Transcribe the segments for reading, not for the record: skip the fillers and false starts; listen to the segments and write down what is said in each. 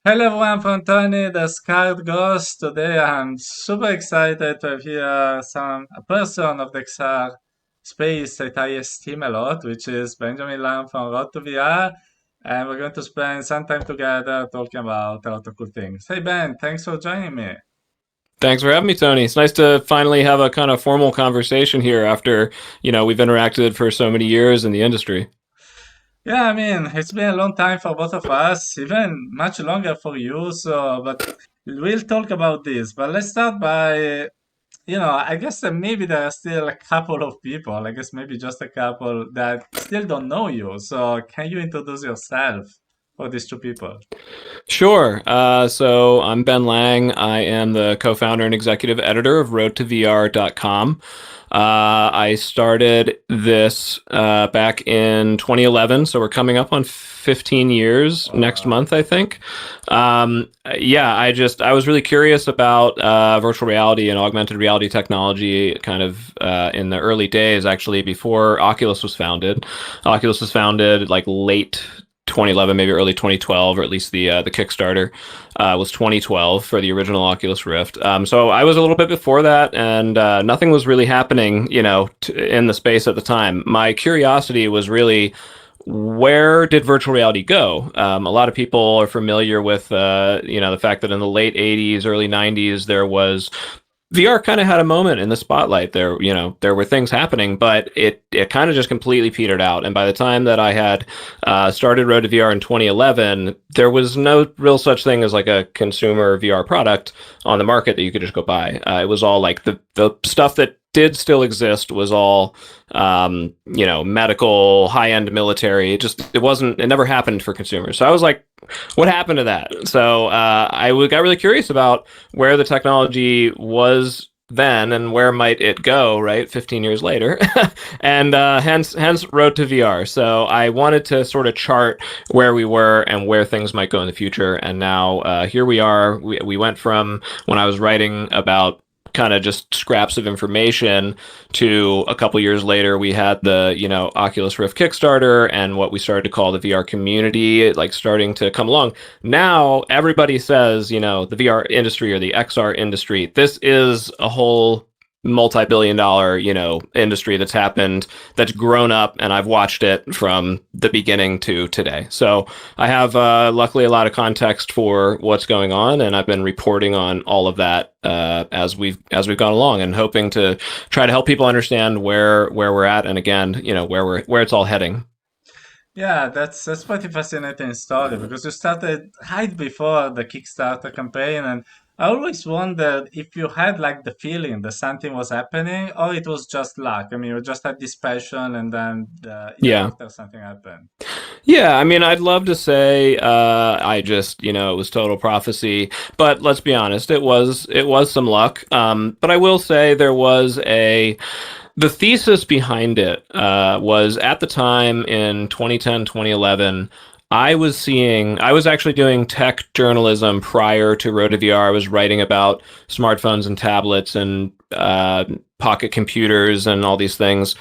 Hello everyone from Tony, the Scarred Ghost. Today I'm super excited to have here a person of the XR space that I esteem a lot, which is Benjamin Lang from Road to VR. And we're going to spend some time together talking about a lot of cool things. Hey Ben, thanks for joining me. Thanks for having me, Tony. It's nice to finally have a kind of formal conversation here after, we've interacted for so many years in the industry. Yeah, I mean, it's been a long time for both of us, even much longer for you. But we'll talk about this. But let's start by I guess that maybe there are still a couple of people, I guess maybe just a couple that still don't know you. So can you introduce yourself for these two people? Sure. So I'm Ben Lang. I am the co-founder and executive editor of roadtovr.com. I started this back in 2011, so we're coming up on 15 years next Wow. month, I think. Yeah, I was really curious about virtual reality and augmented reality technology, kind of in the early days, actually, before Oculus was founded. Oculus was founded like late 2011, maybe early 2012, or at least the Kickstarter was 2012 for the original Oculus Rift. So I was a little bit before that, and nothing was really happening, in the space at the time. My curiosity was really, where did virtual reality go? A lot of people are familiar with, the fact that in the late 80s, early 90s, there was VR kind of had a moment in the spotlight. There were things happening, but it kind of just completely petered out. And by the time that I had started Road to VR in 2011, there was no real such thing as like a consumer VR product on the market that you could just go buy. It was all like the stuff that did still exist was all medical, high end military. It never happened for consumers. So I was like, what happened to that? So got really curious about where the technology was then and where might it go, right, 15 years later. And hence Road to VR. So I wanted to sort of chart where we were and where things might go in the future. And now here we are. We went from when I was writing about kind of just scraps of information to a couple years later we had the Oculus Rift Kickstarter and what we started to call the VR community like starting to come along. Now everybody says the VR industry or the XR industry, this is a whole multi-billion dollar industry that's grown up, and I've watched it from the beginning to today. So I have luckily a lot of context for what's going on, and I've been reporting on all of that as we've gone along, and hoping to try to help people understand where we're at, and again, where it's all heading. Yeah, that's pretty fascinating story because you started right before the Kickstarter campaign, and I always wondered if you had like the feeling that something was happening or it was just luck. I mean, you just had this passion and then the year Yeah. after something happened. Yeah, I mean, I'd love to say I just, it was total prophecy, but let's be honest, it was some luck. But I will say there was a the thesis behind it was at the time in 2010, 2011. I was actually doing tech journalism prior to RotaVR. I was writing about smartphones and tablets and pocket computers and all these things.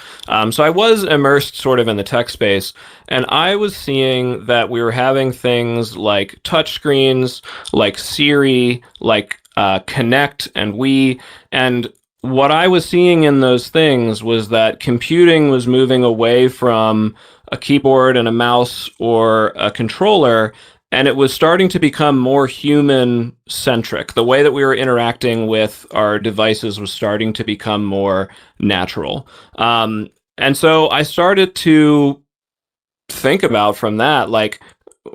So I was immersed sort of in the tech space, and I was seeing that we were having things like touchscreens, like Siri, like Connect and and what I was seeing in those things was that computing was moving away from a keyboard and a mouse or a controller, and it was starting to become more human centric. The way that we were interacting with our devices was starting to become more natural. And so I started to think about from that, like,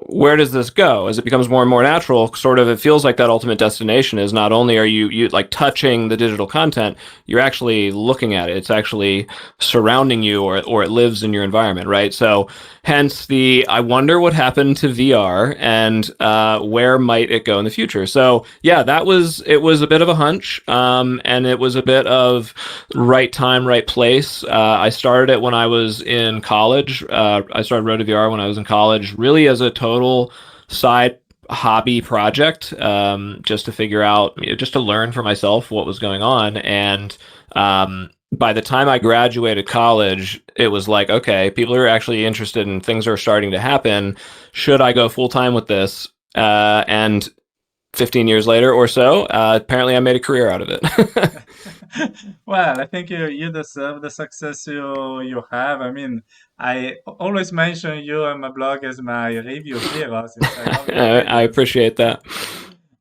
where does this go as it becomes more and more natural? Sort of, it feels like that ultimate destination is not only are you like touching the digital content, you're actually looking at it. It's actually surrounding you, or it lives in your environment, right? So hence the I wonder what happened to VR, and where might it go in the future. So yeah, it was a bit of a hunch, and it was a bit of right time, right place. I started it when I was in college. I started Road to VR when I was in college, really as a total side hobby project, just to figure out, just to learn for myself what was going on. And by the time I graduated college, it was like, okay, people are actually interested and things are starting to happen. Should I go full time with this? And 15 years later or so, apparently I made a career out of it. Well, I think you deserve the success you have. I mean, I always mention you and my blog as my review hero since I love your I videos. appreciate that.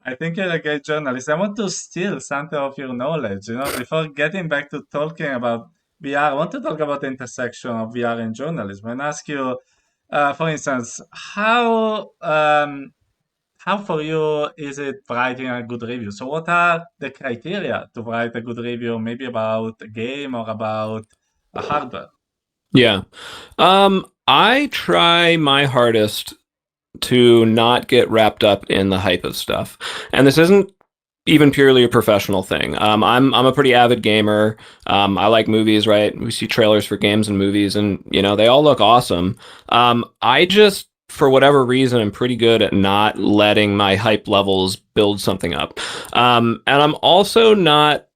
I think you're a great journalist. I want to steal something of your knowledge. Before getting back to talking about VR, I want to talk about the intersection of VR and journalism and ask you, for instance, how for you is it writing a good review? So what are the criteria to write a good review, maybe about a game or about a hardware? Yeah. I try my hardest to not get wrapped up in the hype of stuff. And this isn't even purely a professional thing. I'm a pretty avid gamer. I like movies, right? We see trailers for games and movies, and they all look awesome. I just, for whatever reason, am pretty good at not letting my hype levels build something up. And I'm also not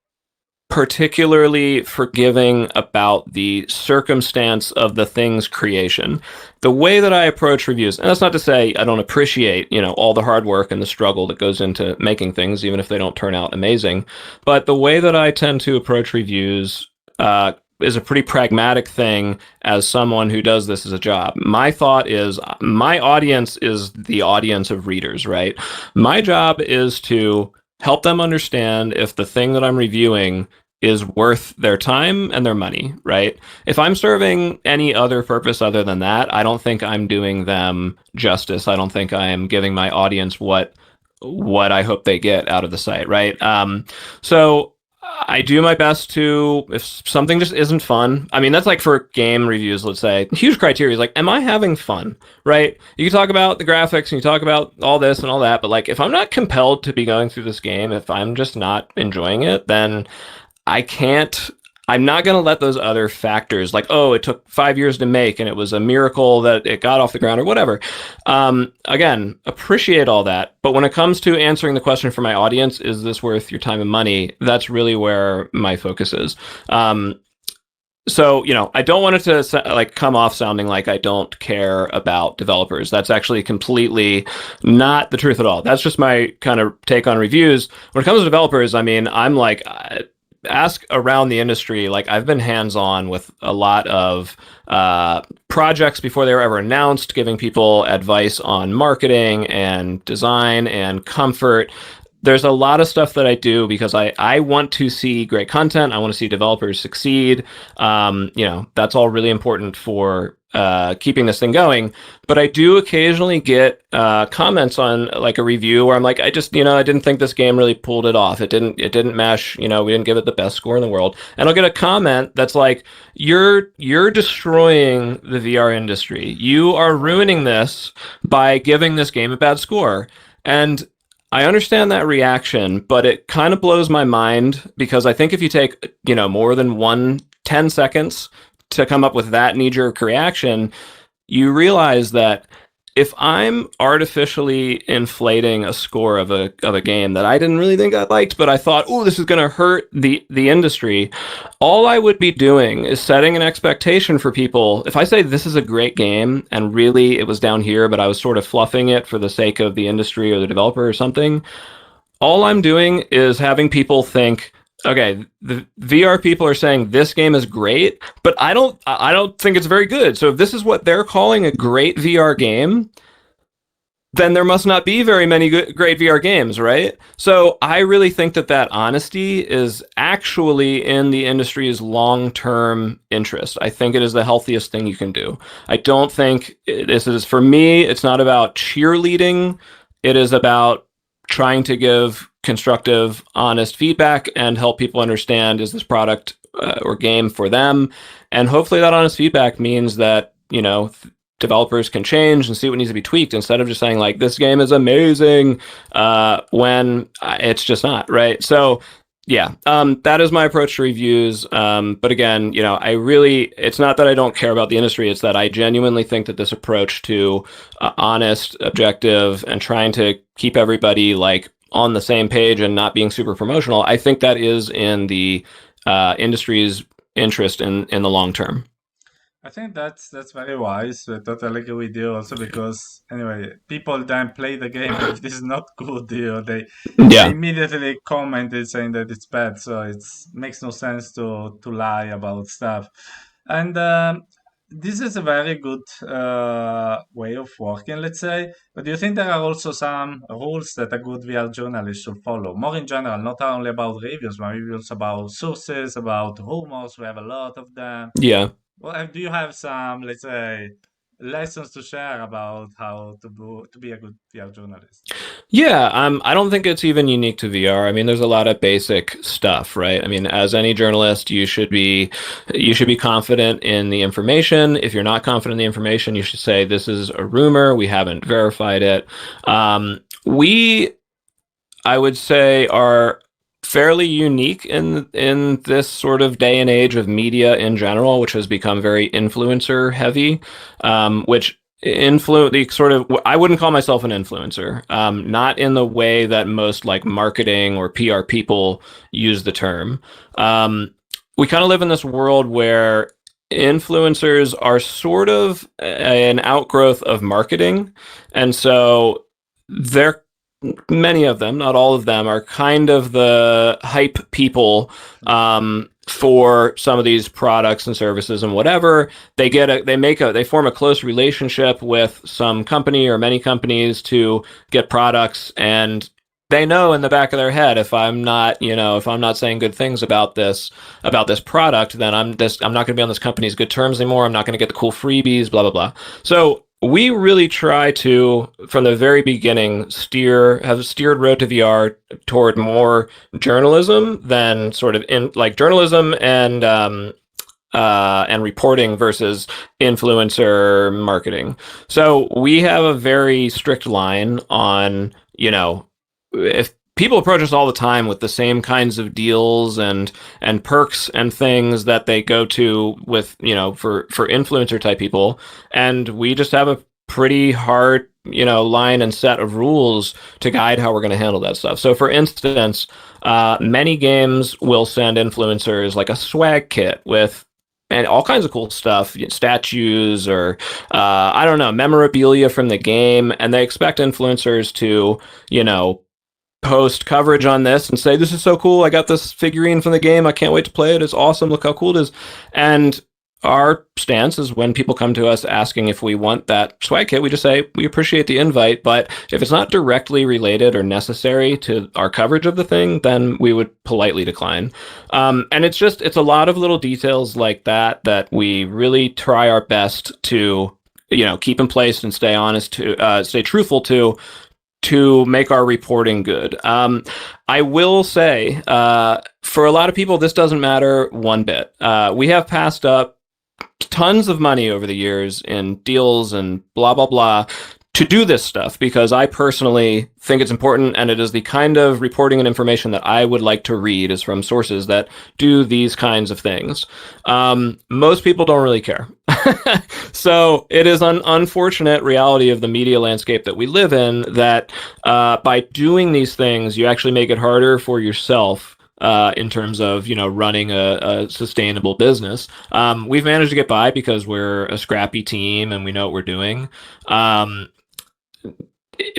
particularly forgiving about the circumstance of the thing's creation. The way that I approach reviews, and that's not to say I don't appreciate, all the hard work and the struggle that goes into making things, even if they don't turn out amazing. But the way that I tend to approach reviews is a pretty pragmatic thing as someone who does this as a job. My thought is my audience is the audience of readers, right? My job is to help them understand if the thing that I'm reviewing is worth their time and their money, right? If I'm serving any other purpose other than that, I don't think I'm doing them justice. I don't think I am giving my audience what I hope they get out of the site, right? So I do my best to, if something just isn't fun, I mean, that's like for game reviews, let's say, huge criteria is like, am I having fun, right? You can talk about the graphics and you talk about all this and all that, but like, if I'm not compelled to be going through this game, if I'm just not enjoying it, then I can't, I'm not going to let those other factors like, oh, it took 5 years to make and it was a miracle that it got off the ground or whatever. Again, appreciate all that. But when it comes to answering the question for my audience, is this worth your time and money? That's really where my focus is. So, I don't want it to like come off sounding like I don't care about developers. That's actually completely not the truth at all. That's just my kind of take on reviews. When it comes to developers, I mean, I'm like, ask around the industry. Like I've been hands-on with a lot of projects before they were ever announced, giving people advice on marketing and design and comfort. There's a lot of stuff that I do because I want to see great content. I want to see developers succeed. That's all really important for keeping this thing going. But I do occasionally get comments on like a review where I'm like, I didn't think this game really pulled it off. It didn't mesh. We didn't give it the best score in the world. And I'll get a comment that's like, you're destroying the VR industry. You are ruining this by giving this game a bad score. And I understand that reaction, but it kind of blows my mind because I think if you take, more than 10 seconds to come up with that knee-jerk reaction, you realize that if I'm artificially inflating a score of a game that I didn't really think I liked, but I thought, oh, this is going to hurt the industry, all I would be doing is setting an expectation for people. If I say this is a great game and really it was down here, but I was sort of fluffing it for the sake of the industry or the developer or something, all I'm doing is having people think, okay, the VR people are saying this game is great, but I don't think it's very good. So if this is what they're calling a great VR game, then there must not be very many great VR games, right? So I really think that honesty is actually in the industry's long-term interest. I think it is the healthiest thing you can do. I don't think this is, for me, it's not about cheerleading. It is about trying to give constructive, honest feedback and help people understand, is this product or game for them? And hopefully that honest feedback means that, developers can change and see what needs to be tweaked instead of just saying like, this game is amazing when it's just not, right? So yeah, that is my approach to reviews. But again, it's not that I don't care about the industry. It's that I genuinely think that this approach to honest, objective, and trying to keep everybody like on the same page and not being super promotional, I think that is in the industry's interest in the long term. I think that's very wise. I totally agree with you. Also because anyway, people then play the game, and if it is not good, they Yeah. immediately comment it saying that it's bad. So it makes no sense to lie about stuff. And this is a very good way of working, let's say. But do you think there are also some rules that a good VR journalist should follow? More in general, not only about reviews, but maybe also about sources, about rumors. We have a lot of them. Yeah. Well, do you have some, let's say, lessons to share about how to be a good PR journalist? Yeah, I don't think it's even unique to VR. I mean, there's a lot of basic stuff, right? I mean, as any journalist, you should be confident in the information. If you're not confident in the information, you should say this is a rumor. We haven't verified it. We I would say are fairly unique in this sort of day and age of media in general, which has become very influencer heavy, which the sort of I wouldn't call myself an influencer, not in the way that most like marketing or PR people use the term. We kind of live in this world where influencers are sort of an outgrowth of marketing, and so they're many of them, not all of them, are kind of the hype people for some of these products and services and whatever. They form a close relationship with some company or many companies to get products, and they know in the back of their head, if I'm not saying good things about this product, then I'm not going to be on this company's good terms anymore. I'm not going to get the cool freebies, blah blah blah. So we really try to, from the very beginning, have steered Road to VR toward more journalism than sort of in like journalism and reporting versus influencer marketing. So we have a very strict line on, if people approach us all the time with the same kinds of deals and perks and things that they go to with, for influencer type people, and we just have a pretty hard, line and set of rules to guide how we're going to handle that stuff. So for instance, many games will send influencers like a swag kit with and all kinds of cool stuff, statues or I don't know, memorabilia from the game, and they expect influencers to, post coverage on this and say, this is so cool. I got this figurine from the game. I can't wait to play it. It's awesome. Look how cool it is. And our stance is when people come to us asking if we want that swag kit, we just say, we appreciate the invite, but if it's not directly related or necessary to our coverage of the thing, then we would politely decline. And it's a lot of little details like that we really try our best to, keep in place and stay honest to, stay truthful to make our reporting good. I will say, for a lot of people, this doesn't matter one bit. We have passed up tons of money over the years in deals and blah, blah, blah to do this stuff because I personally think it's important, and it is the kind of reporting and information that I would like to read is from sources that do these kinds of things. Most people don't really care. So it is an unfortunate reality of the media landscape that we live in that by doing these things, you actually make it harder for yourself in terms of running a sustainable business. We've managed to get by because we're a scrappy team and we know what we're doing.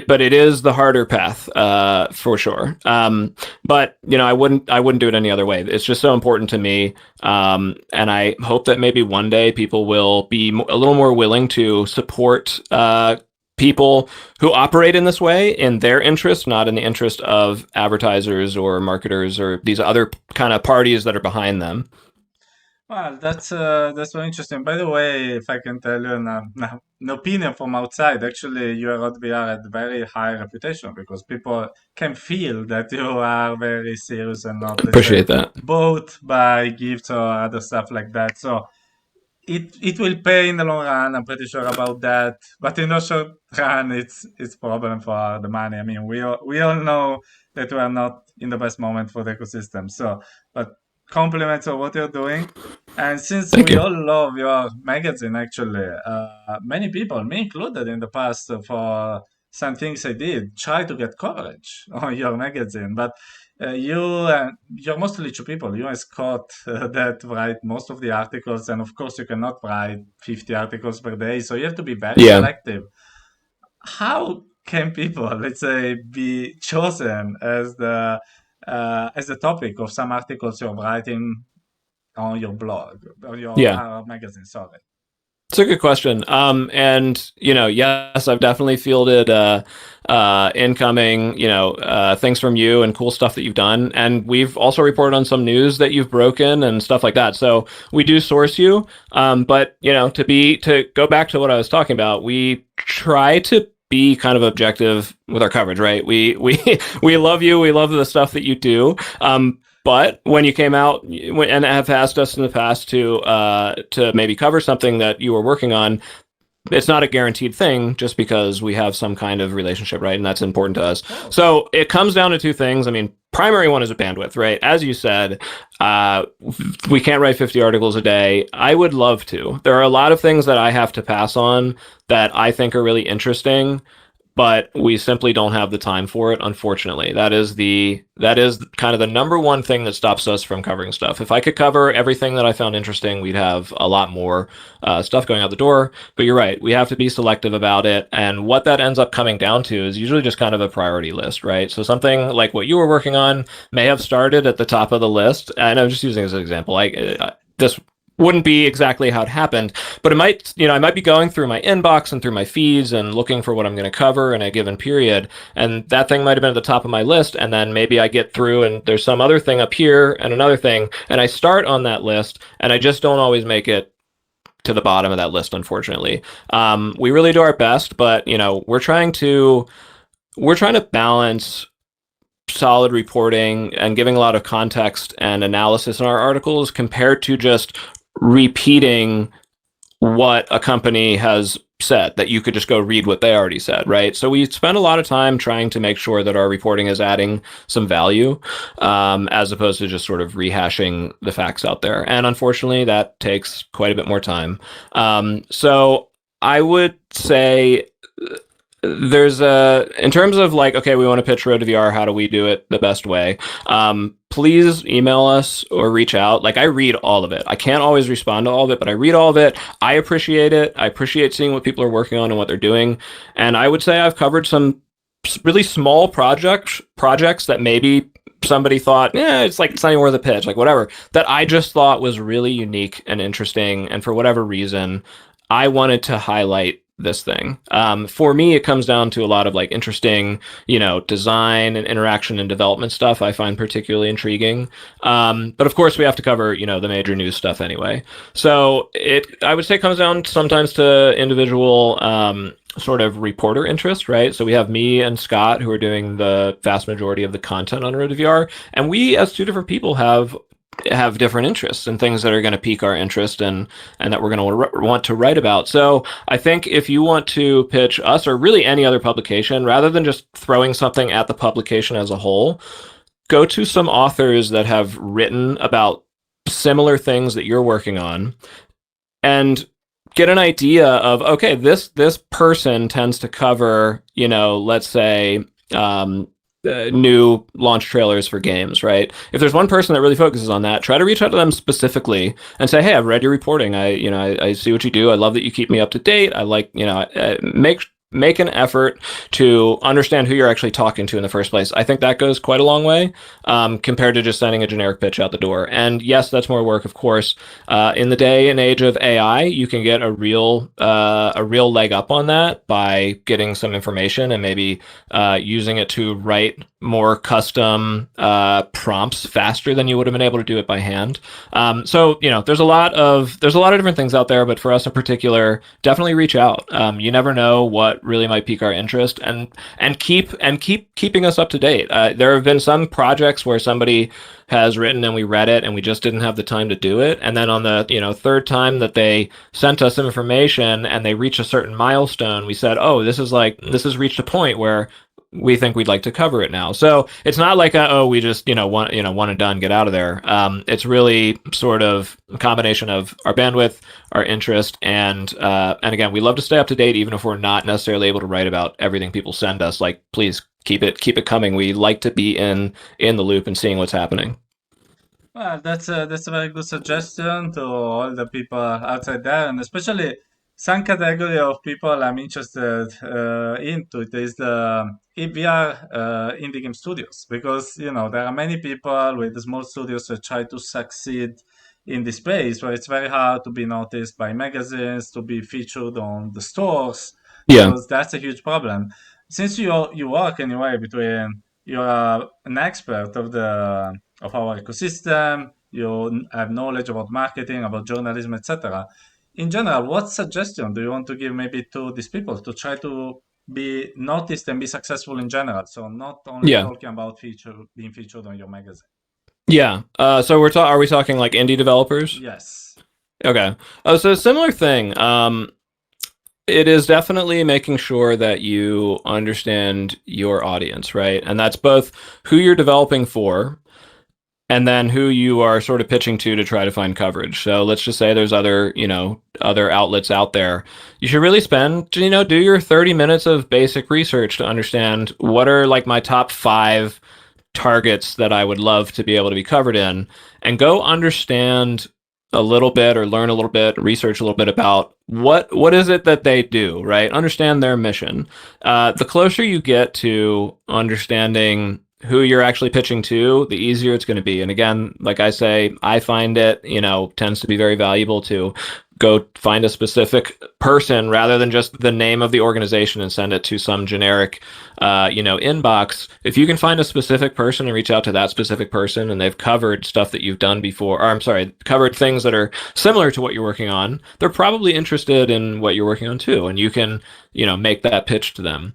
But it is the harder path for sure. But I wouldn't do it any other way. It's just so important to me, and I hope that maybe one day people will be a little more willing to support people who operate in this way in their interest, not in the interest of advertisers or marketers or these other kind of parties that are behind them. Well, that's very interesting. By the way, if I can tell you an opinion from outside, actually, your VR had very high reputation because people can feel that you are very serious and not, let's say, Appreciate that. bought by gifts or other stuff like that. So it will pay in the long run. I'm pretty sure about that. But in the short run, it's problem for the money. I mean, we all know that we are not in the best moment for the ecosystem. So, but compliments of what you're doing. And since Thank we you. all love your magazine, actually, many people, me included, in the past, for some things I did, try to get coverage on your magazine. But you're mostly two people, you and Scott, that write most of the articles, and of course you cannot write 50 articles per day, so you have to be very Yeah. selective. How can people, let's say, be chosen as the topic of some articles you're writing on your blog, on your Yeah. magazine? Sorry. It's a good question. And yes, I've definitely fielded incoming, things from you and cool stuff that you've done. And we've also reported on some news that you've broken and stuff like that. So we do source you. But to go back to what I was talking about, we try to be kind of objective with our coverage, right? We love you. We love the stuff that you do. But when you came out and have asked us in the past to maybe cover something that you were working on, it's not a guaranteed thing just because we have some kind of relationship, right? And that's important to us. Oh, So it comes down to two things. I mean, primary one is a bandwidth, right? As you said, we can't write 50 articles a day. I would love to. There are a lot of things that I have to pass on that I think are really interesting, but we simply don't have the time for it, unfortunately. That is kind of the number one thing that stops us from covering stuff. If I could cover everything that I found interesting, we'd have a lot more stuff going out the door. But you're right, we have to be selective about it. And what that ends up coming down to is usually just kind of a priority list, right? So something like what you were working on may have started at the top of the list. And I'm just using as an example. This wouldn't be exactly how it happened, but it might, I might be going through my inbox and through my feeds and looking for what I'm going to cover in a given period. And that thing might have been at the top of my list. And then maybe I get through and there's some other thing up here and another thing. And I start on that list and I just don't always make it to the bottom of that list, unfortunately. We really do our best, but we're trying to balance solid reporting and giving a lot of context and analysis in our articles compared to just repeating what a company has said, that you could just go read what they already said, right? So we spend a lot of time trying to make sure that our reporting is adding some value, as opposed to just sort of rehashing the facts out there. And unfortunately, that takes quite a bit more time. So I would say in terms of like, okay, we want to pitch Road to VR, how do we do it the best way? Please email us or reach out. Like, I read all of it. I can't always respond to all of it, but I read all of it. I appreciate it. I appreciate seeing what people are working on and what they're doing. And I would say I've covered some really small projects that maybe somebody thought, yeah, it's not even worth a pitch, like whatever, that I just thought was really unique and interesting. And for whatever reason, I wanted to highlight this thing. For me, it comes down to a lot of like interesting, design and interaction and development stuff I find particularly intriguing. But of course, we have to cover, the major news stuff anyway. So I would say, comes down sometimes to individual sort of reporter interest, right? So we have me and Scott who are doing the vast majority of the content on Road to VR, and we, as two different people, have different interests and things that are going to pique our interest and that we're going to want to write about. So I think if you want to pitch us or really any other publication, rather than just throwing something at the publication as a whole, go to some authors that have written about similar things that you're working on and get an idea of, okay, this person tends to cover, let's say, new launch trailers for games, right? If there's one person that really focuses on that, try to reach out to them specifically and say, hey, I've read your reporting. I see what you do. I love that you keep me up to date. I like, make an effort to understand who you're actually talking to in the first place. I think that goes quite a long way, compared to just sending a generic pitch out the door. And yes, that's more work, of course. In the day and age of AI, you can get a real leg up on that by getting some information and maybe using it to write more custom prompts faster than you would have been able to do it by hand. So there's a lot of different things out there, but for us in particular, definitely reach out. You never know what really might pique our interest, and keeping us up to date. There have been some projects where somebody has written and we read it and we just didn't have the time to do it, and then on the third time that they sent us information and they reached a certain milestone, we said, oh, this has reached a point where we think we'd like to cover it now. So it's not like oh, we just one and done, get out of there. It's really sort of a combination of our bandwidth, our interest, and again, we love to stay up to date, even if we're not necessarily able to write about everything people send us. Like, please keep it coming. We like to be in the loop and seeing what's happening. Well, that's a very good suggestion to all the people outside there, and especially some category of people I'm interested into. It is the VR indie game studios, because there are many people with small studios that try to succeed in this space where it's very hard to be noticed by magazines, to be featured on the stores, Yeah, because that's a huge problem. Since you work anyway between you're an expert of our ecosystem, you have knowledge about marketing, about journalism, etc. In general, what suggestion do you want to give maybe to these people to try to be noticed and be successful in general? So not only yeah, talking about being featured on your magazine. yeah. So are we talking like indie developers? Yes. Okay. Oh, so similar thing. It is definitely making sure that you understand your audience, right? And that's both who you're developing for and then who you are sort of pitching to try to find coverage. So let's just say there's other outlets out there. You should really spend, do your 30 minutes of basic research to understand what are like my top 5 targets that I would love to be able to be covered in, and go understand a little bit or learn a little bit, research a little bit about what is it that they do, right? Understand their mission. The closer you get to understanding who you're actually pitching to, the easier it's going to be. And again, like I say, I find it, tends to be very valuable to go find a specific person rather than just the name of the organization and send it to some generic, inbox. If you can find a specific person and reach out to that specific person and they've covered stuff that you've done before, or I'm sorry, covered things that are similar to what you're working on, they're probably interested in what you're working on too. And you can, make that pitch to them.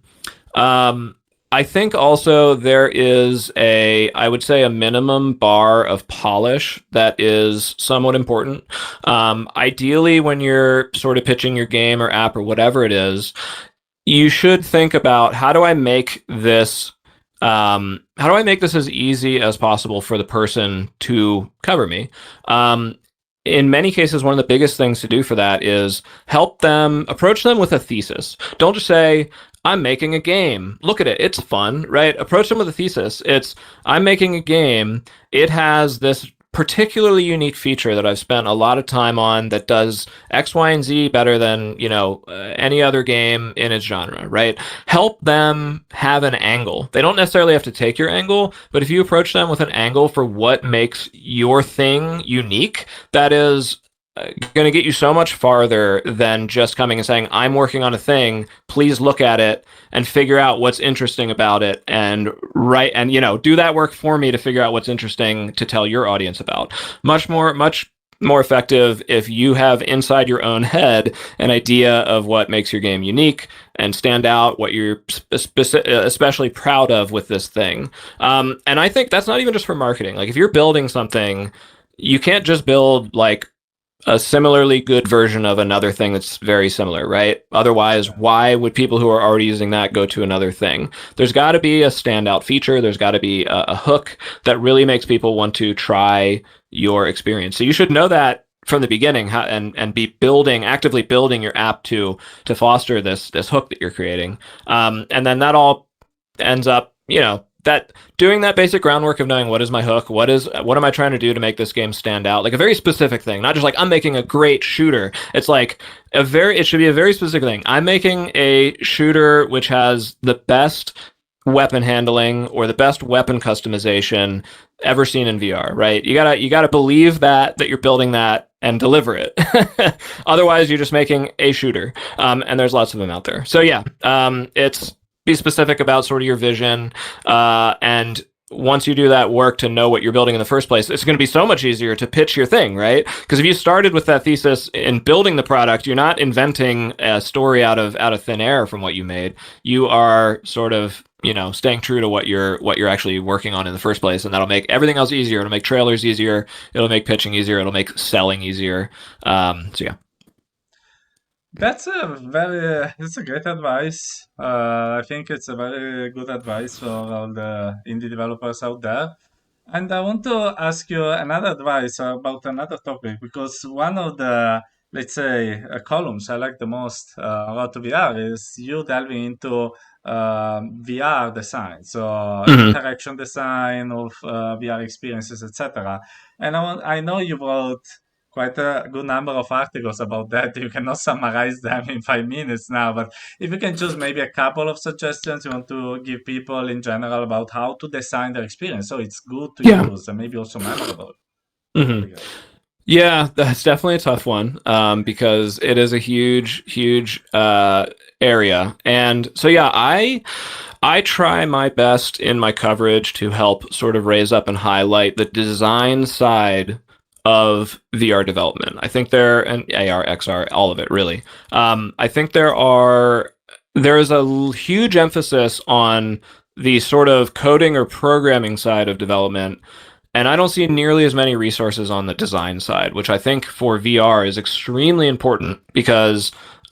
I think also there is I would say, a minimum bar of polish that is somewhat important. Ideally, when you're sort of pitching your game or app or whatever it is, you should think about how do I make this as easy as possible for the person to cover me? In many cases, one of the biggest things to do for that is approach them with a thesis. Don't just say, I'm making a game. Look at it. It's fun, right? Approach them with a thesis. I'm making a game. It has this particularly unique feature that I've spent a lot of time on that does X, Y, and Z better than, any other game in its genre, right? Help them have an angle. They don't necessarily have to take your angle, but if you approach them with an angle for what makes your thing unique, that is going to get you so much farther than just coming and saying, I'm working on a thing, please look at it and figure out what's interesting about it, and do that work for me to figure out what's interesting to tell your audience about. Much more effective if you have inside your own head an idea of what makes your game unique and stand out, what you're especially proud of with this thing. And I think that's not even just for marketing. Like, if you're building something, you can't just build like a similarly good version of another thing that's very similar, right? Otherwise, why would people who are already using that go to another thing? There's got to be a standout feature. There's got to be a hook that really makes people want to try your experience. So you should know that from the beginning, and be actively building your app to foster this hook that you're creating. And then that all ends up, that doing that basic groundwork of knowing what is my hook, what am I trying to do to make this game stand out, like a very specific thing, not just like I'm making a great shooter. It's like it should be a very specific thing. I'm making a shooter which has the best weapon handling or the best weapon customization ever seen in VR, right? You gotta believe that you're building that and deliver it. Otherwise, you're just making a shooter, and there's lots of them out there. So yeah, it's be specific about sort of your vision, and once you do that work to know what you're building in the first place, it's going to be so much easier to pitch your thing, right? Because if you started with that thesis in building the product, you're not inventing a story out of thin air from what you made. You are sort of, staying true to what you're actually working on in the first place, and that'll make everything else easier. It'll make trailers easier. It'll make pitching easier. It'll make selling easier. So yeah. that's a great advice. I think it's a very good advice for all the indie developers out there. And I want to ask you another advice about another topic because one of the, let's say, columns I like the most about VR is you delving into VR design, so Hmm. interaction design of VR experiences, etc. And I know you wrote quite a good number of articles about that. You cannot summarize them in 5 minutes now, but if you can choose maybe a couple of suggestions you want to give people in general about how to design their experience so it's good to Yeah. use and maybe also memorable, that would Hmm. be great. Yeah, that's definitely a tough one, because it is a huge, huge area. And so, yeah, I try my best in my coverage to help sort of raise up and highlight the design side of VR development. I think and AR, XR, all of it really. I think there is a huge emphasis on the sort of coding or programming side of development, and I don't see nearly as many resources on the design side, which I think for VR is extremely important because,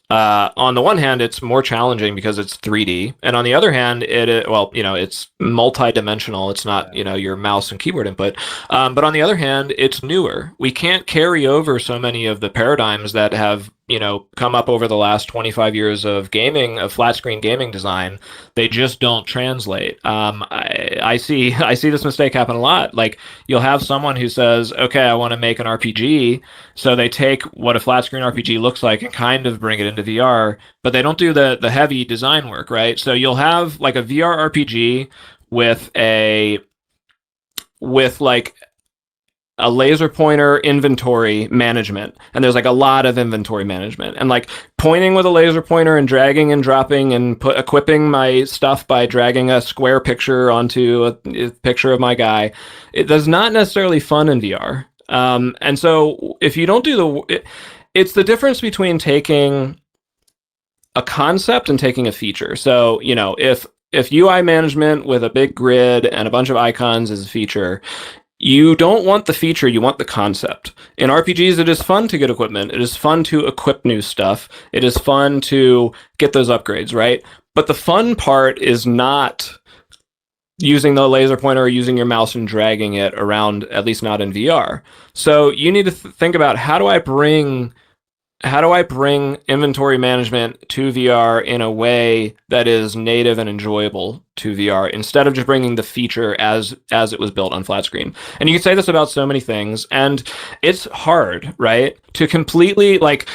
on the one hand, it's more challenging because it's 3D, and on the other hand, well, it's multi-dimensional. It's not, Yeah. your mouse and keyboard input. But on the other hand, it's newer. We can't carry over so many of the paradigms that have, come up over the last 25 years of gaming, of flat screen gaming design. They just don't translate. I see I see this mistake happen a lot. Like, you'll have someone who says, "Okay, I want to make an RPG," so they take what a flat screen RPG looks like and kind of bring it into VR, but they don't do the heavy design work, right? So you'll have like a VR RPG with like a laser pointer inventory management, and there's like a lot of inventory management, and like pointing with a laser pointer and dragging and dropping and equipping my stuff by dragging a square picture onto a picture of my guy. That's not necessarily fun in VR. And so if you don't do it's the difference between taking a concept and taking a feature. So, if UI management with a big grid and a bunch of icons is a feature, you don't want the feature, you want the concept. In RPGs, it is fun to get equipment. It is fun to equip new stuff. It is fun to get those upgrades, right? But the fun part is not using the laser pointer or using your mouse and dragging it around, at least not in VR. So you need to think about, how do I bring inventory management to VR in a way that is native and enjoyable to VR instead of just bringing the feature as it was built on flat screen? And you can say this about so many things, and it's hard, right? To completely, like,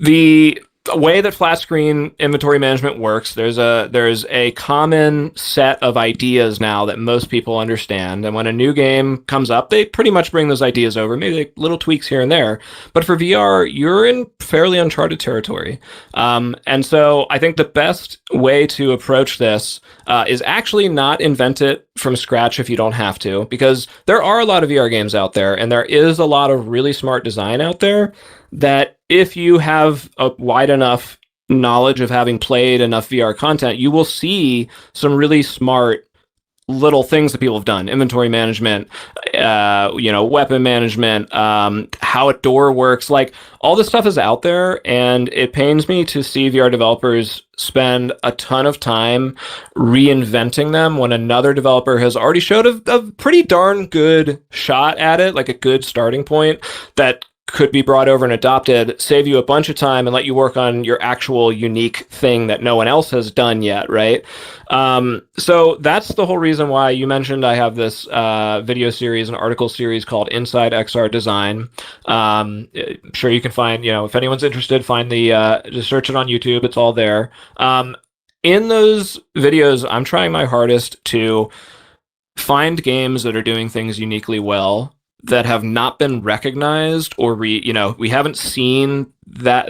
the way that flat screen inventory management works, there's a common set of ideas now that most people understand, and when a new game comes up, they pretty much bring those ideas over, maybe like little tweaks here and there. But for VR, you're in fairly uncharted territory, and so I think the best way to approach this is actually not invent it from scratch if you don't have to, because there are a lot of VR games out there, and there is a lot of really smart design out there that, if you have a wide enough knowledge of having played enough VR content, you will see some really smart little things that people have done: inventory management, weapon management, how a door works. Like, all this stuff is out there, and it pains me to see VR developers spend a ton of time reinventing them when another developer has already showed a pretty darn good shot at it, like a good starting point that could be brought over and adopted, save you a bunch of time, and let you work on your actual unique thing that no one else has done yet, right? So that's the whole reason why you mentioned I have this video series, an article series called Inside XR Design. I'm sure you can find, if anyone's interested, just search it on YouTube. It's all there. In those videos, I'm trying my hardest to find games that are doing things uniquely well, that have not been recognized, or we haven't seen that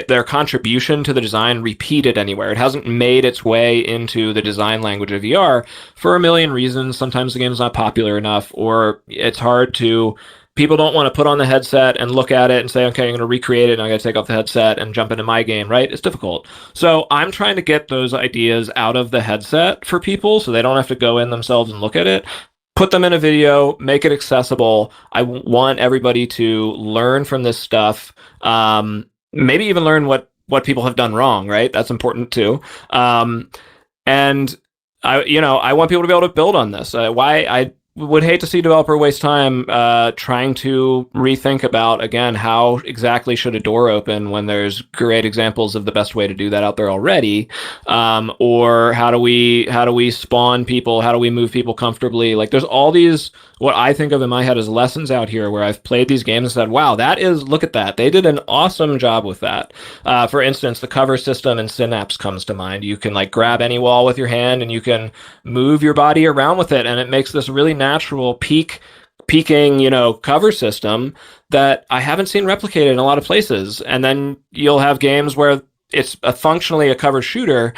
their contribution to the design repeated anywhere. It hasn't made its way into the design language of VR for a million reasons. Sometimes the game's not popular enough, or it's hard to people don't want to put on the headset and look at it and say, okay, I'm going to recreate it, and I'm going to take off the headset and jump into my game, right? It's difficult. So I'm trying to get those ideas out of the headset for people so they don't have to go in themselves and look at it, put them in a video, make it accessible. I want everybody to learn from this stuff. maybe even learn what people have done wrong, right? That's important too. Um, and I want people to be able to build on this. Why I would hate to see developer waste time trying to rethink about again how exactly should a door open when there's great examples of the best way to do that out there already, or how do we spawn people, how do we move people comfortably? Like there's all these what I think of in my head as lessons out here where I've played these games and said, wow, look at that. They did an awesome job with that. For instance, the cover system in Synapse comes to mind. You can like grab any wall with your hand and you can move your body around with it. And it makes this really natural peaking, cover system that I haven't seen replicated in a lot of places. And then you'll have games where it's functionally a cover shooter,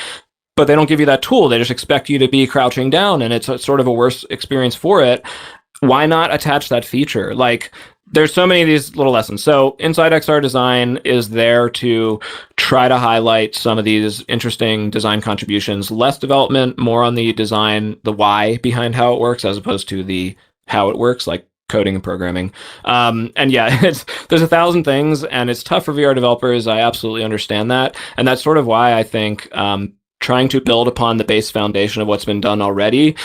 but they don't give you that tool. They just expect you to be crouching down, and it's sort of a worse experience for it. Why not attach that feature? Like, there's so many of these little lessons. So Inside XR Design is there to try to highlight some of these interesting design contributions. Less development, more on the design, the why behind how it works, as opposed to the how it works, like coding and programming. And yeah, there's 1,000 things, and it's tough for VR developers. I absolutely understand that, and that's sort of why I think trying to build upon the base foundation of what's been done already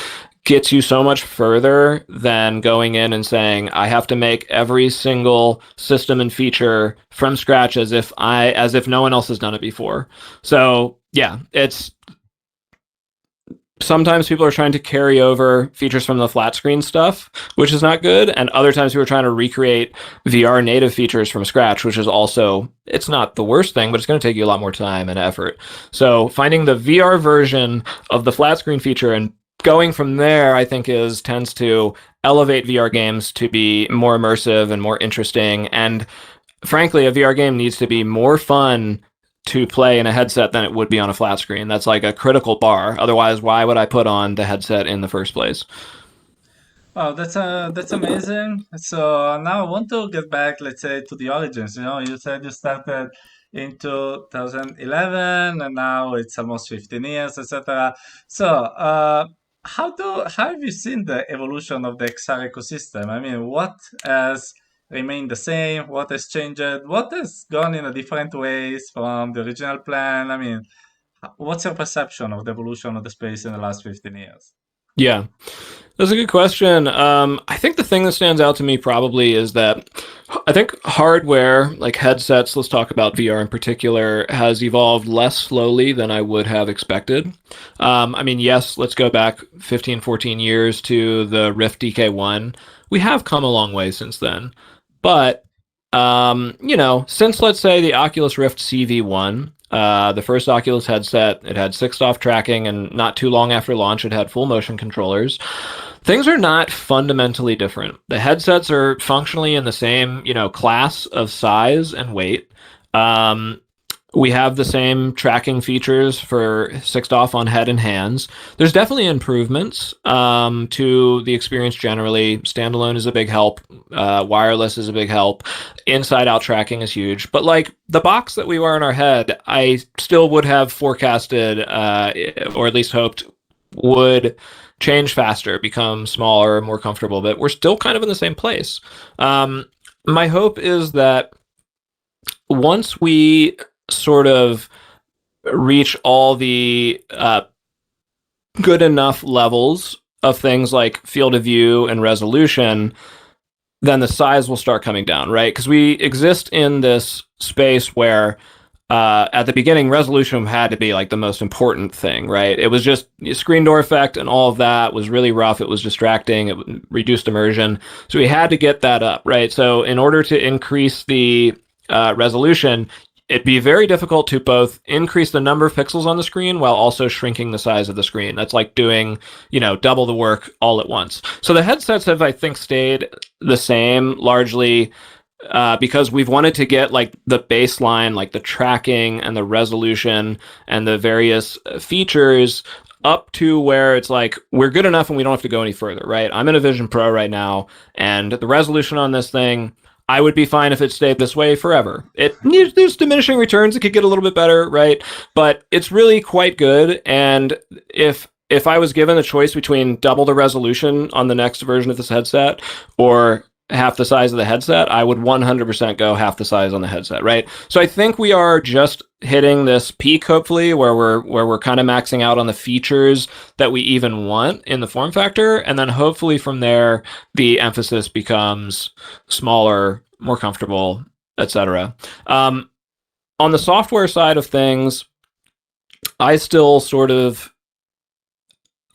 gets you so much further than going in and saying, I have to make every single system and feature from scratch as if no one else has done it before. So yeah, it's sometimes people are trying to carry over features from the flat screen stuff, which is not good. And other times people are trying to recreate VR native features from scratch, which is also, it's not the worst thing, but it's going to take you a lot more time and effort. So finding the VR version of the flat screen feature and going from there, I think, tends to elevate VR games to be more immersive and more interesting. And frankly, a VR game needs to be more fun to play in a headset than it would be on a flat screen. That's like a critical bar. Otherwise, why would I put on the headset in the first place? Wow, that's amazing. So now I want to get back, let's say, to the origins. You said you started in 2011, and now it's almost 15 years, etc. So, how have you seen the evolution of the XR ecosystem? I mean, what has remained the same? What has changed? What has gone in a different ways from the original plan? I mean, what's your perception of the evolution of the space in the last 15 years? Yeah. That's a good question. I think the thing that stands out to me probably is that I think hardware, like headsets, let's talk about VR in particular, has evolved less slowly than I would have expected. I mean, yes, let's go back 15, 14 years to the Rift DK1. We have come a long way since then. But, since let's say the Oculus Rift CV1, the first Oculus headset, it had 6-off tracking, and not too long after launch, it had full motion controllers. Things are not fundamentally different. The headsets are functionally in the same, class of size and weight. We have the same tracking features for 6-off on head and hands. There's definitely improvements to the experience generally. Standalone is a big help. Wireless is a big help. Inside-out tracking is huge. But like the box that we wear on our head, I still would have forecasted, or at least hoped, would change faster, become smaller, more comfortable. But we're still kind of in the same place. My hope is that once we sort of reach all the good enough levels of things like field of view and resolution, then the size will start coming down, right? Because we exist in this space where at the beginning, resolution had to be like the most important thing, right? It was just screen door effect and all of that was really rough. It was distracting. It reduced immersion. So we had to get that up, right? So in order to increase the resolution, it'd be very difficult to both increase the number of pixels on the screen while also shrinking the size of the screen. That's like doing, double the work all at once. So the headsets have, I think, stayed the same largely because we've wanted to get like the baseline, like the tracking and the resolution and the various features up to where it's like we're good enough and we don't have to go any further, right? I'm in a Vision Pro right now, and the resolution on this thing, I would be fine if it stayed this way forever. There's diminishing returns. It could get a little bit better, right? But it's really quite good. And if I was given the choice between double the resolution on the next version of this headset or half the size of the headset, I would 100% go half the size on the headset, right? So I think we are just hitting this peak, hopefully, where we're kind of maxing out on the features that we even want in the form factor, and then hopefully from there the emphasis becomes smaller, more comfortable, etc. On the software side of things, I still sort of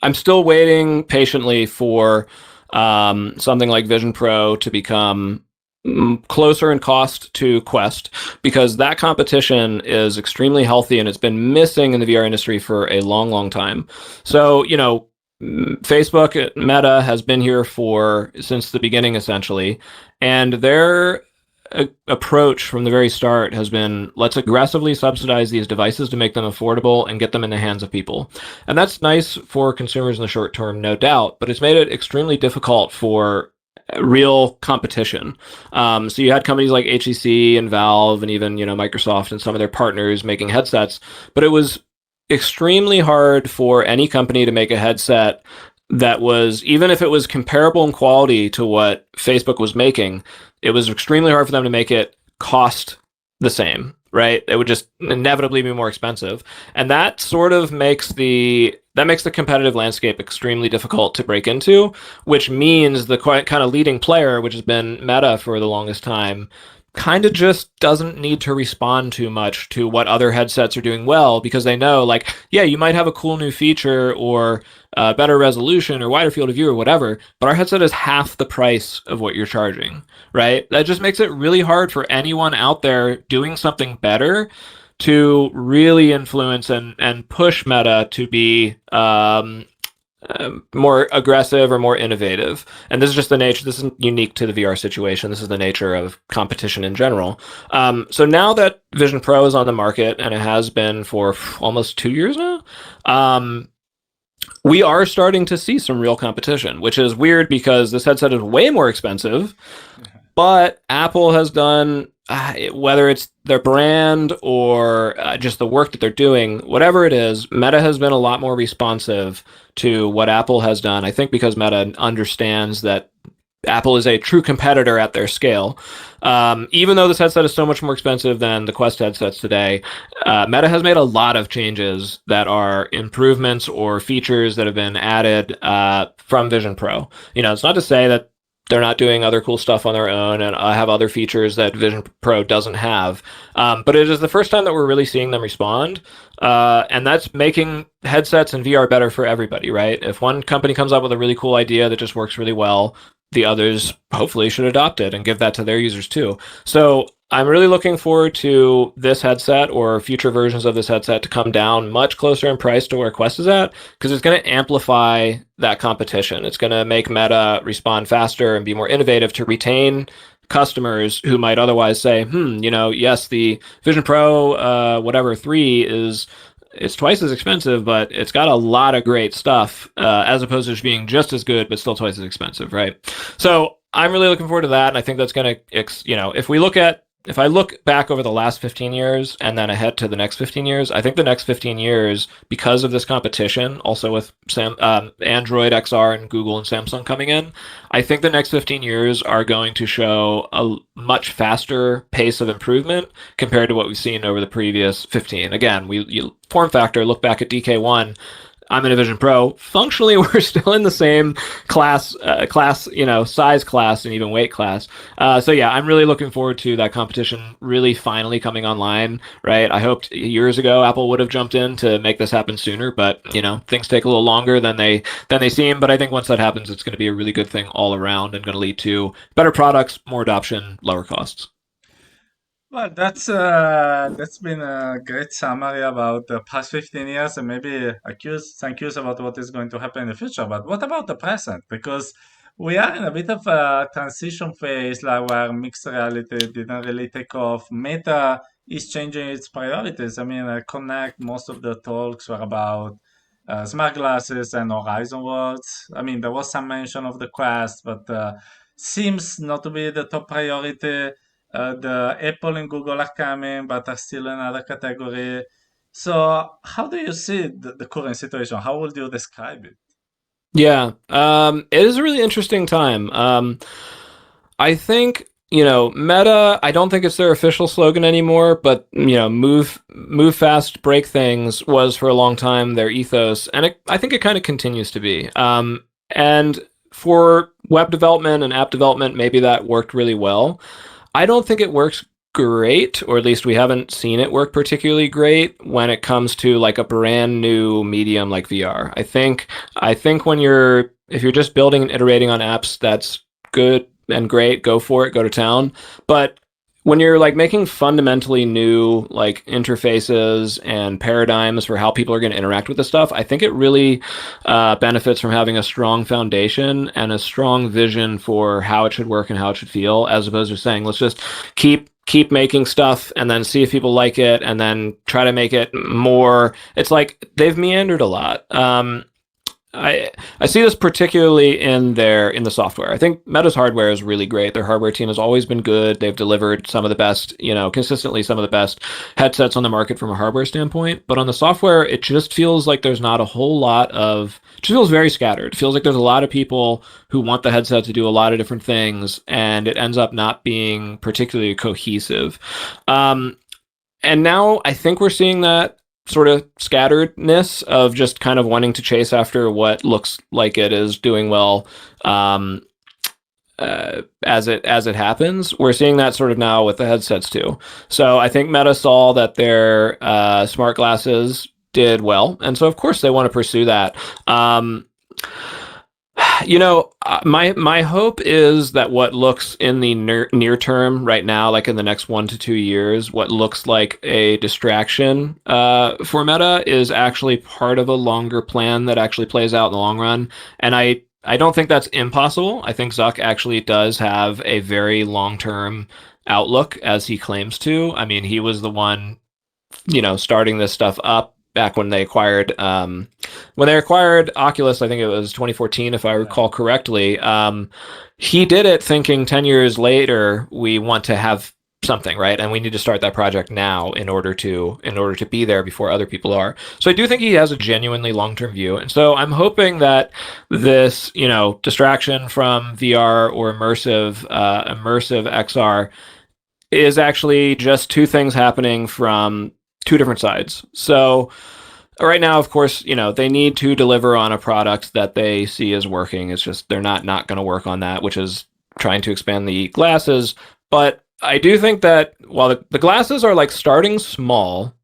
I'm still waiting patiently for something like Vision Pro to become closer in cost to Quest, because that competition is extremely healthy and it's been missing in the VR industry for a long, long time. So, Facebook Meta has been here for since the beginning essentially, and their approach from the very start has been, let's aggressively subsidize these devices to make them affordable and get them in the hands of people. And that's nice for consumers in the short term, no doubt, but it's made it extremely difficult for real competition. So you had companies like HEC and Valve and even Microsoft and some of their partners making headsets, but it was extremely hard for any company to make a headset that was, even if it was comparable in quality to what Facebook was making, it was extremely hard for them to make it cost the same, right? It would just inevitably be more expensive. And that sort of makes the competitive landscape extremely difficult to break into, which means the kind of leading player, which has been Meta for the longest time, kind of just doesn't need to respond too much to what other headsets are doing well, because they know, like, yeah, you might have a cool new feature or better resolution or wider field of view or whatever, but our headset is half the price of what you're charging, right? That just makes it really hard for anyone out there doing something better to really influence and push Meta to be more aggressive or more innovative. And this is just the nature. This isn't unique to the VR situation. This is the nature of competition in general. So now that Vision Pro is on the market, and it has been for almost 2 years now, we are starting to see some real competition, which is weird because this headset is way more expensive. But Apple has done, whether it's their brand or just the work that they're doing, whatever it is, Meta has been a lot more responsive to what Apple has done. I think because Meta understands that Apple is a true competitor at their scale. Even though this headset is so much more expensive than the Quest headsets today, Meta has made a lot of changes that are improvements or features that have been added from Vision Pro. It's not to say that they're not doing other cool stuff on their own and have other features that Vision Pro doesn't have. But it is the first time that we're really seeing them respond. And that's making headsets and VR better for everybody, right? If one company comes up with a really cool idea that just works really well, the others hopefully should adopt it and give that to their users too. So I'm really looking forward to this headset or future versions of this headset to come down much closer in price to where Quest is at, because it's going to amplify that competition. It's going to make Meta respond faster and be more innovative to retain customers who might otherwise say, yes, the Vision Pro, whatever 3 it's twice as expensive, but it's got a lot of great stuff, as opposed to just being just as good, but still twice as expensive, right? So I'm really looking forward to that. And I think that's going to, if I look back over the last 15 years and then ahead to the next 15 years, I think the next 15 years, because of this competition, also with Android XR and Google and Samsung coming in, I think the next 15 years are going to show a much faster pace of improvement compared to what we've seen over the previous 15. Again, form factor, look back at DK1, I'm in a Vision Pro. Functionally, we're still in the same class, size class and even weight class. So yeah, I'm really looking forward to that competition really finally coming online, right? I hoped years ago Apple would have jumped in to make this happen sooner, but things take a little longer than they seem. But I think once that happens, it's going to be a really good thing all around and going to lead to better products, more adoption, lower costs. Well, that's been a great summary about the past 15 years and maybe some cues about what is going to happen in the future. But what about the present? Because we are in a bit of a transition phase, like where mixed reality didn't really take off. Meta is changing its priorities. I mean, Connect, most of the talks were about smart glasses and Horizon Worlds. I mean, there was some mention of the Quest, but seems not to be the top priority. The Apple and Google are coming, but are still another category. So, how do you see the current situation? How would you describe it? Yeah, it is a really interesting time. I think, Meta, I don't think it's their official slogan anymore, but move fast, break things was for a long time their ethos, and I think it kind of continues to be. And for web development and app development, maybe that worked really well. I don't think it works great, or at least we haven't seen it work particularly great when it comes to like a brand new medium like VR. I think when if you're just building and iterating on apps, that's good and great, go for it, go to town. But when you're like making fundamentally new like interfaces and paradigms for how people are going to interact with this stuff, I think it really benefits from having a strong foundation and a strong vision for how it should work and how it should feel, as opposed to saying let's just keep making stuff and then see if people like it and then try to make it more. It's like they've meandered a lot. I see this particularly in the software. I think Meta's hardware is really great. Their hardware team has always been good. They've delivered some of the best, consistently some of the best headsets on the market from a hardware standpoint. But on the software, it just feels like there's not a whole lot of. It just feels very scattered. It feels like there's a lot of people who want the headset to do a lot of different things, and it ends up not being particularly cohesive. And now I think we're seeing that sort of scatteredness of just kind of wanting to chase after what looks like it is doing well as it happens. We're seeing that sort of now with the headsets too. So I think Meta saw that their smart glasses did well, and so of course they want to pursue that. My hope is that what looks in the near term right now, like in the next 1 to 2 years, what looks like a distraction for Meta is actually part of a longer plan that actually plays out in the long run. And I don't think that's impossible. I think Zuck actually does have a very long-term outlook, as he claims to. I mean, he was the one, starting this stuff up back when they acquired Oculus. I think it was 2014, if I recall correctly. He did it thinking 10 years later we want to have something, right, and we need to start that project now in order to be there before other people are. So I do think he has a genuinely long-term view, and so I'm hoping that this distraction from VR or immersive XR is actually just two things happening from two different sides. So right now, of course, they need to deliver on a product that they see as working. It's just they're not going to work on that, which is trying to expand the glasses. But I do think that while the glasses are like starting small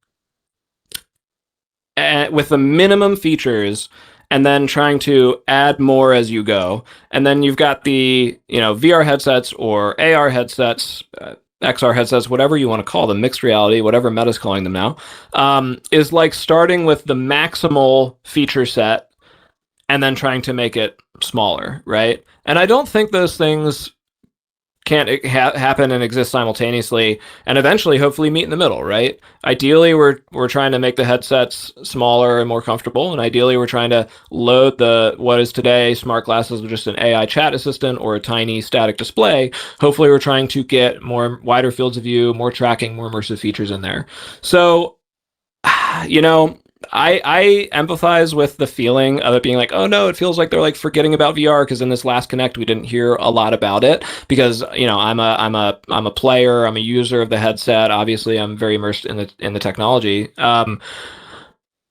with the minimum features and then trying to add more as you go, and then you've got the VR headsets or AR headsets, XR headsets, whatever you want to call them, mixed reality, whatever Meta's calling them now, is like starting with the maximal feature set and then trying to make it smaller, right? And I don't think those things can't happen and exist simultaneously and eventually hopefully meet in the middle, right? Ideally, we're trying to make the headsets smaller and more comfortable, and ideally we're trying to load what is today smart glasses with just an AI chat assistant or a tiny static display. Hopefully we're trying to get more wider fields of view, more tracking, more immersive features in there. So I empathize with the feeling of it being like, oh no, it feels like they're like forgetting about VR because in this last Connect we didn't hear a lot about it because I'm a player, I'm a user of the headset. Obviously, I'm very immersed in the technology.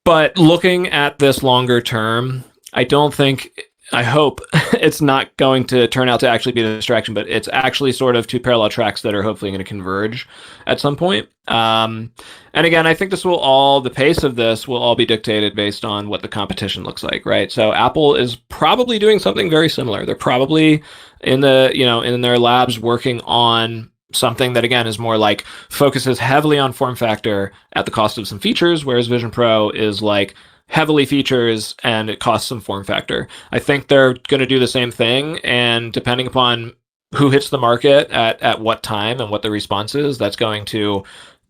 But looking at this longer term, I hope it's not going to turn out to actually be a distraction, but it's actually sort of two parallel tracks that are hopefully going to converge at some point. And again, I think the pace of this will all be dictated based on what the competition looks like, right? So Apple is probably doing something very similar. They're probably in their labs working on something that again is more like focuses heavily on form factor at the cost of some features, whereas Vision Pro is like heavily features and it costs some form factor. I think they're going to do the same thing, and depending upon who hits the market at what time and what the response is, that's going to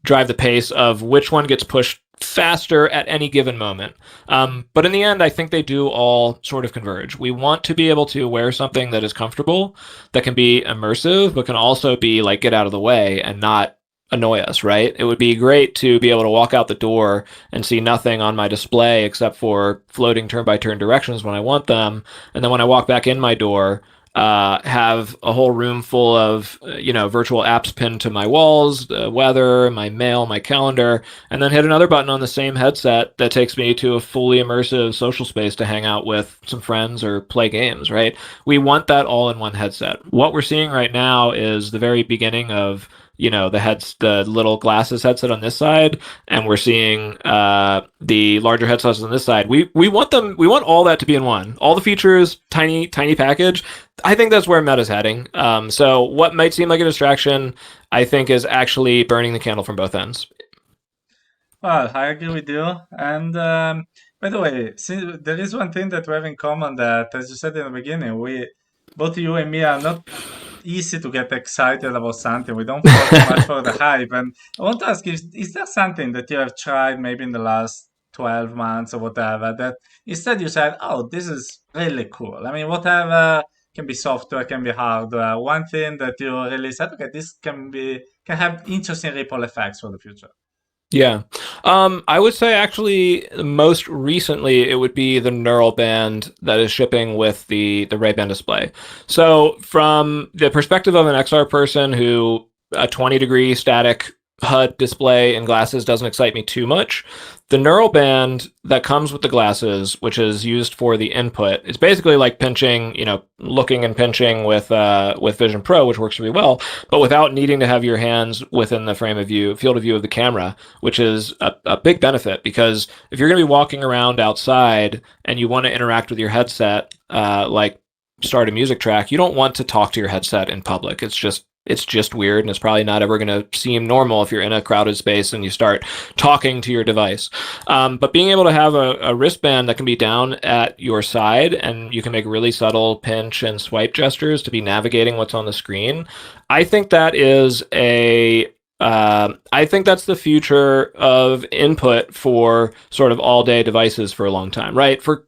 drive the pace of which one gets pushed faster at any given moment. But in the end, I think they do all sort of converge. We want to be able to wear something that is comfortable, that can be immersive, but can also be like get out of the way and not annoy us, right? It would be great to be able to walk out the door and see nothing on my display except for floating turn-by-turn directions when I want them. And then when I walk back in my door, have a whole room full of virtual apps pinned to my walls, the weather, my mail, my calendar, and then hit another button on the same headset that takes me to a fully immersive social space to hang out with some friends or play games, right? We want that all in one headset. What we're seeing right now is the very beginning of the little glasses headset on this side, and we're seeing the larger headsets on this side. We want them. We want all that to be in one. All the features, tiny package. I think that's where Meta's heading. So what might seem like a distraction, I think, is actually burning the candle from both ends. Well, I agree with you. And by the way, there is one thing that we have in common that, as you said in the beginning, we both you and me are not easy to get excited about something. We don't fall too much for the hype. And I want to ask you, is there something that you have tried maybe in the last 12 months or whatever that instead you said, oh, this is really cool? I mean, whatever can be software, can be hardware. One thing that you really said, okay, this can have interesting ripple effects for the future. Yeah. I would say actually most recently it would be the neural band that is shipping with the Ray-Ban display. So from the perspective of an XR person who a 20-degree static HUD display and glasses doesn't excite me too much. The neural band that comes with the glasses, which is used for the input, it's basically like pinching, looking and pinching with Vision Pro, which works really well, but without needing to have your hands within the field of view of the camera, which is a big benefit because if you're going to be walking around outside and you want to interact with your headset, like start a music track, you don't want to talk to your headset in public. It's just weird, and it's probably not ever going to seem normal if you're in a crowded space and you start talking to your device. But being able to have a wristband that can be down at your side and you can make really subtle pinch and swipe gestures to be navigating what's on the screen, I think that is I think that's the future of input for sort of all-day devices for a long time, right? For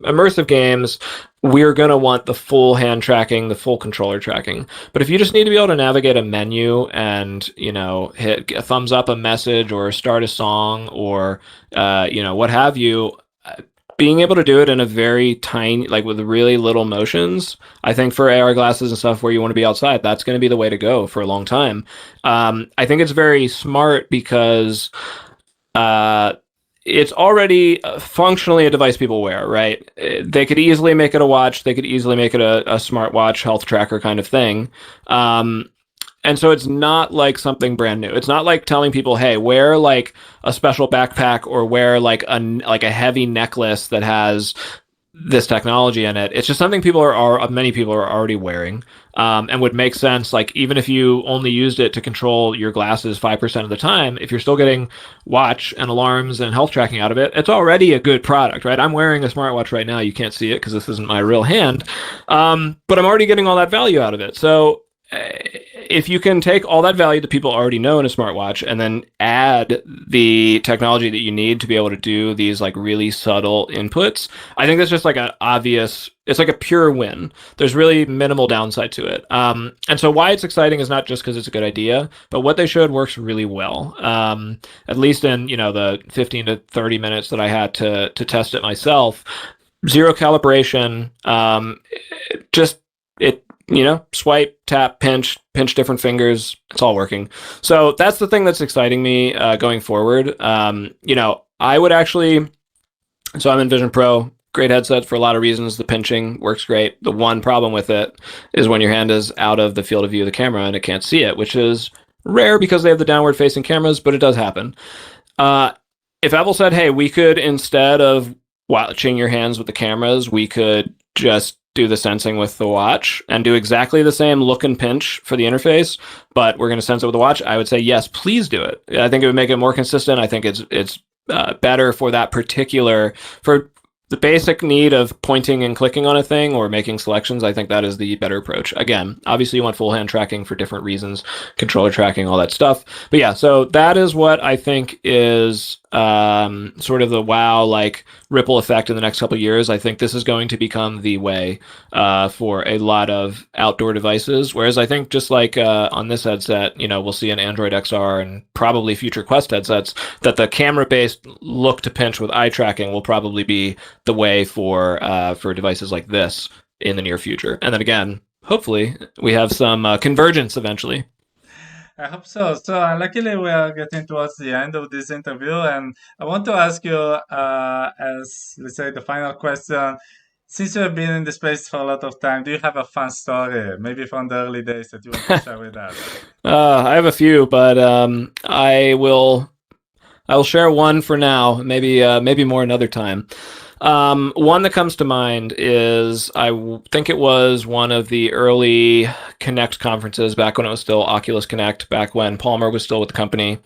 immersive games, we're going to want the full hand tracking, the full controller tracking. But if you just need to be able to navigate a menu and, hit a thumbs up a message or start a song or, what have you, being able to do it in a very tiny, like with really little motions, I think for AR glasses and stuff where you want to be outside, that's going to be the way to go for a long time. I think it's very smart because it's already functionally a device people wear, right? They could easily make it a watch. They could easily make it a smartwatch, health tracker kind of thing. And so it's not like something brand new. It's not like telling people, hey, wear like a special backpack or wear like a heavy necklace that has this technology in it. It's just something many people are already wearing, and would make sense. Like even if you only used it to control your glasses 5% of the time, if you're still getting watch and alarms and health tracking out of it, it's already a good product, right? I'm wearing a smartwatch right now. You can't see it because this isn't my real hand, but I'm already getting all that value out of it. So if you can take all that value that people already know in a smartwatch and then add the technology that you need to be able to do these like really subtle inputs, I think that's just like it's like a pure win. There's really minimal downside to it. And so why it's exciting is not just because it's a good idea, but what they showed works really well. At least in, the 15 to 30 minutes that I had to test it myself, zero calibration, swipe, tap, pinch different fingers. It's all working. So that's the thing that's exciting me going forward. I would actually, so I'm in Vision Pro, great headset for a lot of reasons. The pinching works great. The one problem with it is when your hand is out of the field of view of the camera and it can't see it, which is rare because they have the downward facing cameras, but it does happen. If Apple said, hey, we could, instead of watching your hands with the cameras, we could just do the sensing with the watch and do exactly the same look and pinch for the interface, but we're going to sense it with the watch, I would say, yes, please do it. I think it would make it more consistent. I think it's better for for the basic need of pointing and clicking on a thing or making selections. I think that is the better approach. Again, obviously you want full hand tracking for different reasons, controller tracking, all that stuff. But yeah, so that is what I think is sort of the wow, like ripple effect in the next couple of years. I think this is going to become the way for a lot of outdoor devices. Whereas I think just like on this headset, we'll see an Android XR and probably future Quest headsets that the camera-based look to pinch with eye tracking will probably be the way for devices like this in the near future. And then again, hopefully, we have some convergence eventually. I hope so. So, luckily, we are getting towards the end of this interview, and I want to ask you, as let's say, the final question. Since you have been in the space for a lot of time, do you have a fun story, maybe from the early days, that you want to share with us? I have a few, but I will share one for now. Maybe more another time. One that comes to mind is think it was one of the early Connect conferences back when it was still Oculus Connect, back when Palmer was still with the company.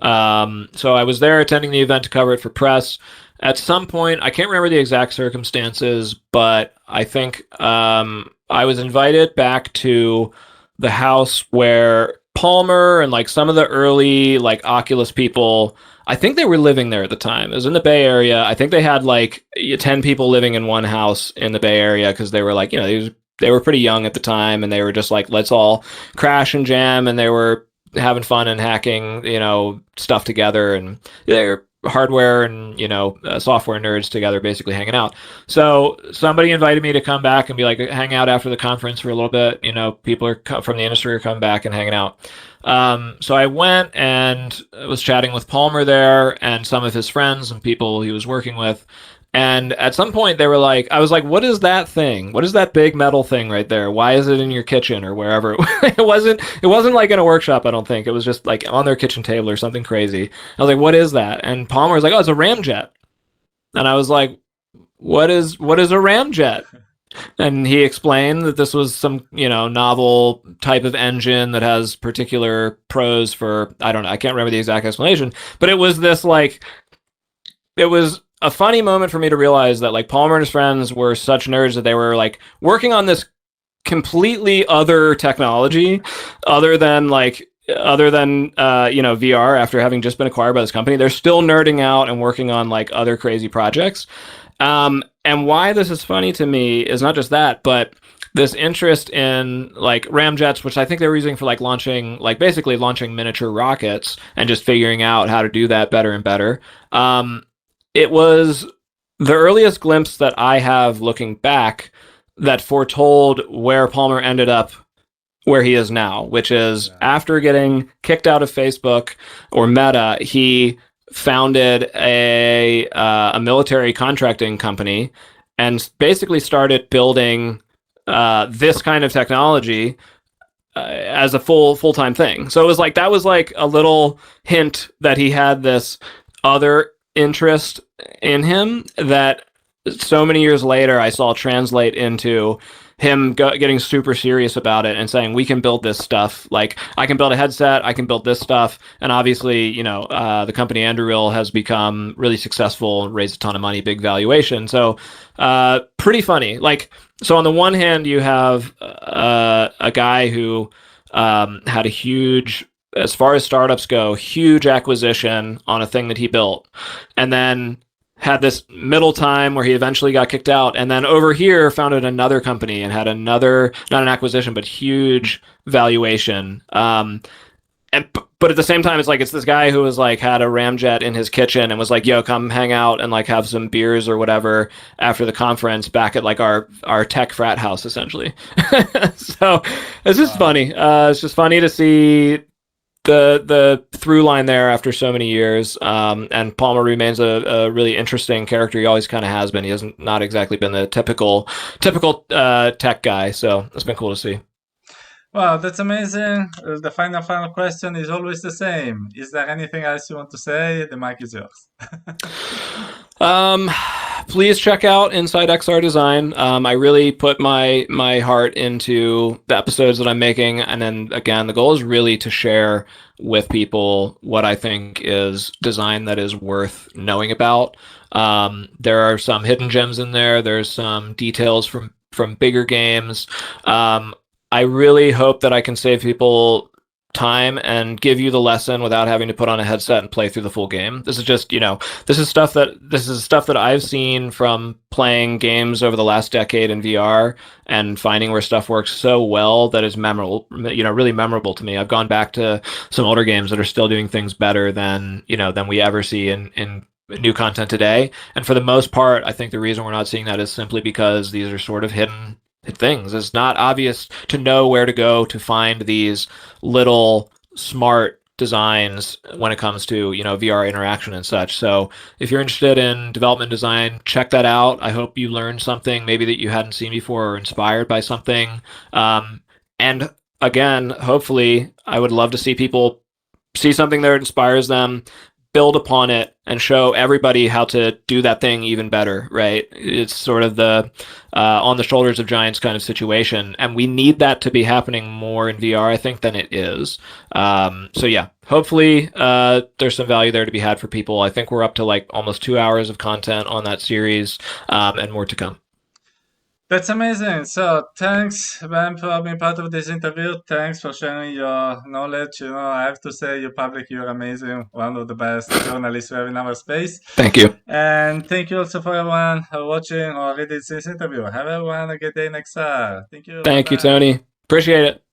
Oh, So I was there attending the event to cover it for press. At some point, I can't remember the exact circumstances, but I think I was invited back to the house where Palmer and like some of the early like Oculus people, I think they were living there at the time. It was in the Bay Area. I think they had like 10 people living in one house in the Bay Area because they were like, they were pretty young at the time and they were just like, let's all crash and jam. And they were having fun and hacking, stuff together. And they're hardware and, software nerds together, basically hanging out. So somebody invited me to come back and be like, hang out after the conference for a little bit. People from the industry are coming back and hanging out. So I went and was chatting with Palmer there and some of his friends and people he was working with. And at some point they were like, I was like, what is that thing? What is that big metal thing right there? Why is it in your kitchen or wherever? It wasn't like in a workshop, I don't think. It was just like on their kitchen table or something crazy. I was like, what is that? And Palmer was like, oh, it's a ramjet. And I was like, what is a ramjet? And he explained that this was some, novel type of engine that has particular pros for, I don't know, I can't remember the exact explanation, but it was this like, it was a funny moment for me to realize that like Palmer and his friends were such nerds that they were like working on this completely other technology other than VR after having just been acquired by this company. They're still nerding out and working on like other crazy projects. And why this is funny to me is not just that, but this interest in like ramjets, which I think they were using for like basically launching miniature rockets and just figuring out how to do that better and better. It was the earliest glimpse that I have looking back that foretold where Palmer ended up where he is now, which is after getting kicked out of Facebook or Meta, he founded a military contracting company and basically started building this kind of technology as a full-time thing. So it was like that was like a little hint that he had this other interest in him that so many years later I saw translate into him getting super serious about it and saying, we can build this stuff. Like, I can build a headset, I can build this stuff. And obviously, the company Anduril has become really successful, raised a ton of money, big valuation. So pretty funny. Like, so on the one hand, you have a guy who had a huge, as far as startups go, huge acquisition on a thing that he built. And then had this middle time where he eventually got kicked out, and then over here founded another company and had another, not an acquisition, but huge valuation. But at the same time, it's this guy who was like had a ramjet in his kitchen and was like, "Yo, come hang out and like have some beers or whatever after the conference back at like our tech frat house, essentially." So it's just funny. It's just funny to see the through line there after so many years. And Palmer remains a really interesting character. He always kind of has been. He hasn't not exactly been the typical tech guy. So it's been cool to see. Wow, that's amazing. The final question is always the same. Is there anything else you want to say? The mic is yours. Um, Please check out Inside XR Design. I really put my heart into the episodes that I'm making, and then again, the goal is really to share with people what I think is design that is worth knowing about. There are some hidden gems in there. There's some details from bigger games. I really hope that I can save people time and give you the lesson without having to put on a headset and play through the full game. This is just, this is stuff that I've seen from playing games over the last decade in VR and finding where stuff works so well that is memorable, really memorable to me. I've gone back to some older games that are still doing things better than we ever see in new content today. And for the most part, I think the reason we're not seeing that is simply because these are sort of hidden things. It's not obvious to know where to go to find these little smart designs when it comes to VR interaction and such. So if you're interested in development design, check that out. I hope you learned something maybe that you hadn't seen before or inspired by something. And again, hopefully, I would love to see people see something that inspires them, build upon it, and show everybody how to do that thing even better, right? It's sort of the on the shoulders of giants kind of situation. And we need that to be happening more in VR, I think, than it is. So, yeah, hopefully there's some value there to be had for people. I think we're up to like almost 2 hours of content on that series, and more to come. That's amazing. So thanks, Ben, for being part of this interview. Thanks for sharing your knowledge. I have to say, you public, you're amazing. One of the best journalists we have in our space. Thank you. And thank you also for everyone watching or reading this interview. Have everyone a good day next time. Thank you. Bye Thank you, bye. Tony. Appreciate it.